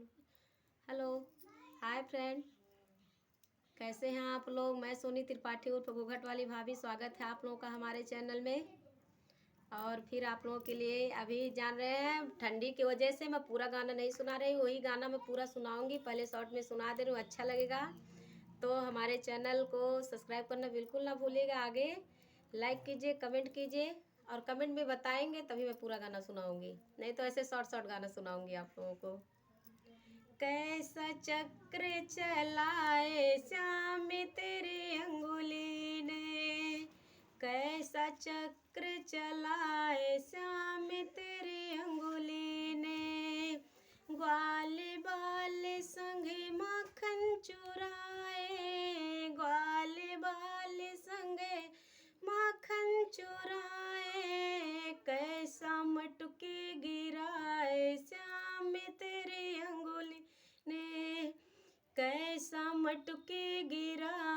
Hello. Hi friend, कैसे हैं आप लोग। मैं सोनी त्रिपाठी उर्फ घूंघट वाली भाभी, स्वागत है आप लोगों का हमारे चैनल में। और फिर आप लोगों के लिए अभी जान रहे हैं ठंडी की वजह से मैं पूरा गाना नहीं सुना रही हूँ, वही गाना मैं पूरा सुनाऊंगी, पहले शॉर्ट में सुना दे रही हूँ, अच्छा लगेगा तो हमारे चैनल को सब्सक्राइब करना बिल्कुल ना भूलिएगा। आगे लाइक कीजिए, कमेंट कीजिए, और कमेंट में बताएंगे तभी मैं पूरा गाना सुनाऊंगी, नहीं तो ऐसे शॉर्ट शॉर्ट गाना सुनाऊंगी आप लोगों को। कैसा चक्र चलाए श्याम तेरी अंगुली ने, कैसा चक्र चलाए श्याम तेरी अंगुली ने, ग्वाल बाल संग माखन चुराए, ग्वाल बाल संग माखन चुराए, कैसा मटकी गिराए श्याम तेरी अंगुली ने, कैसा मटकी गिराए